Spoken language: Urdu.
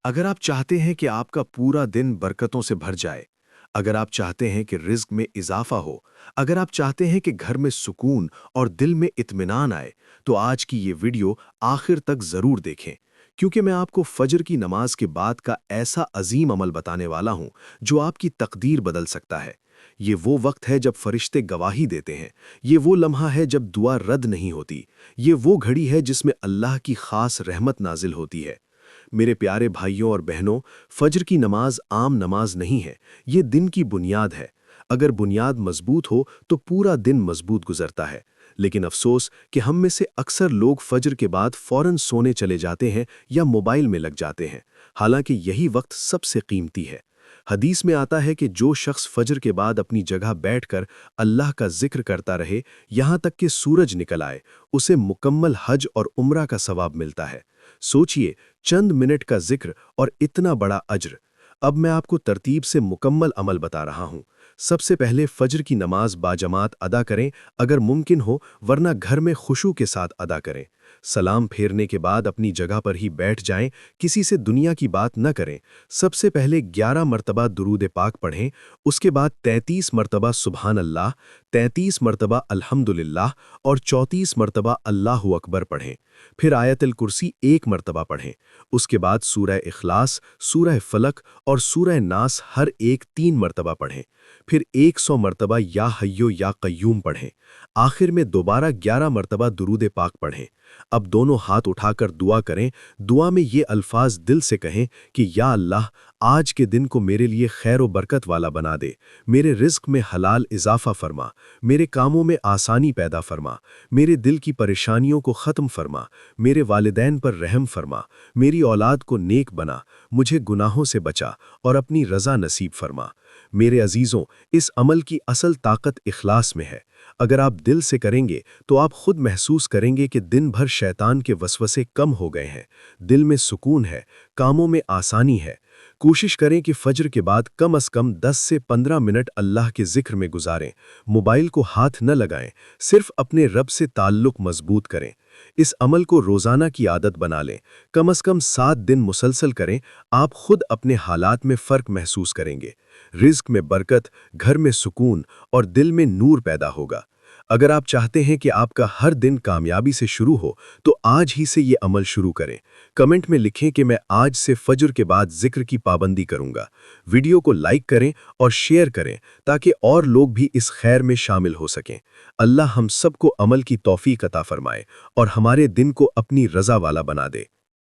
اگر آپ چاہتے ہیں کہ آپ کا پورا دن برکتوں سے بھر جائے، اگر آپ چاہتے ہیں کہ رزق میں اضافہ ہو، اگر آپ چاہتے ہیں کہ گھر میں سکون اور دل میں اطمینان آئے، تو آج کی یہ ویڈیو آخر تک ضرور دیکھیں، کیونکہ میں آپ کو فجر کی نماز کے بعد کا ایسا عظیم عمل بتانے والا ہوں جو آپ کی تقدیر بدل سکتا ہے۔ یہ وہ وقت ہے جب فرشتے گواہی دیتے ہیں، یہ وہ لمحہ ہے جب دعا رد نہیں ہوتی، یہ وہ گھڑی ہے جس میں اللہ کی خاص رحمت نازل ہوتی ہے۔ میرے پیارے بھائیوں اور بہنوں، فجر کی نماز عام نماز نہیں ہے، یہ دن کی بنیاد ہے۔ اگر بنیاد مضبوط ہو تو پورا دن مضبوط گزرتا ہے، لیکن افسوس کہ ہم میں سے اکثر لوگ فجر کے بعد فوراً سونے چلے جاتے ہیں یا موبائل میں لگ جاتے ہیں، حالانکہ یہی وقت سب سے قیمتی ہے۔ حدیث میں آتا ہے کہ جو شخص فجر کے بعد اپنی جگہ بیٹھ کر اللہ کا ذکر کرتا رہے یہاں تک کہ سورج نکل آئے، اسے مکمل حج اور عمرہ کا ثواب ملتا ہے۔ سوچئے، چند منٹ کا ذکر اور اتنا بڑا اجر۔ اب میں آپ کو ترتیب سے مکمل عمل بتا رہا ہوں۔ سب سے پہلے فجر کی نماز باجماعت ادا کریں اگر ممکن ہو، ورنہ گھر میں خشوع کے ساتھ ادا کریں۔ سلام پھیرنے کے بعد اپنی جگہ پر ہی بیٹھ جائیں، کسی سے دنیا کی بات نہ کریں۔ سب سے پہلے 11 مرتبہ درود پاک پڑھیں، اس کے بعد 33 مرتبہ سبحان اللہ، 33 مرتبہ الحمدللہ اور 34 مرتبہ اللہ اکبر پڑھیں۔ پھر آیت الکرسی 1 مرتبہ پڑھیں۔ اس کے بعد سورہ اخلاص، سورہ فلق اور سورہ ناس ہر ایک 3 مرتبہ پڑھیں۔ پھر 100 مرتبہ یا حیو یا قیوم پڑھیں۔ آخر میں دوبارہ 11 مرتبہ درود پاک پڑھیں۔ اب دونوں ہاتھ اٹھا کر دعا کریں۔ دعا میں یہ الفاظ دل سے کہیں کہ یا اللہ، آج کے دن کو میرے لیے خیر و برکت والا بنا دے، میرے رزق میں حلال اضافہ فرما، میرے کاموں میں آسانی پیدا فرما، میرے دل کی پریشانیوں کو ختم فرما، میرے والدین پر رحم فرما، میری اولاد کو نیک بنا، مجھے گناہوں سے بچا اور اپنی رضا نصیب فرما۔ میرے عزیزوں، اس عمل کی اصل طاقت اخلاص میں ہے۔ اگر آپ دل سے کریں گے تو آپ خود محسوس کریں گے کہ دن بھر شیطان کے وسوسے کم ہو گئے ہیں، دل میں سکون ہے، کاموں میں آسانی ہے۔ کوشش کریں کہ فجر کے بعد کم از کم 10 سے 15 منٹ اللہ کے ذکر میں گزاریں۔ موبائل کو ہاتھ نہ لگائیں، صرف اپنے رب سے تعلق مضبوط کریں۔ اس عمل کو روزانہ کی عادت بنا لیں، کم از کم 7 دن مسلسل کریں، آپ خود اپنے حالات میں فرق محسوس کریں گے۔ رزق میں برکت، گھر میں سکون اور دل میں نور پیدا ہوگا۔ اگر آپ چاہتے ہیں کہ آپ کا ہر دن کامیابی سے شروع ہو تو آج ہی سے یہ عمل شروع کریں۔ کمنٹ میں لکھیں کہ میں آج سے فجر کے بعد ذکر کی پابندی کروں گا۔ ویڈیو کو لائک کریں اور شیئر کریں تاکہ اور لوگ بھی اس خیر میں شامل ہو سکیں۔ اللہ ہم سب کو عمل کی توفیق عطا فرمائے اور ہمارے دن کو اپنی رضا والا بنا دے۔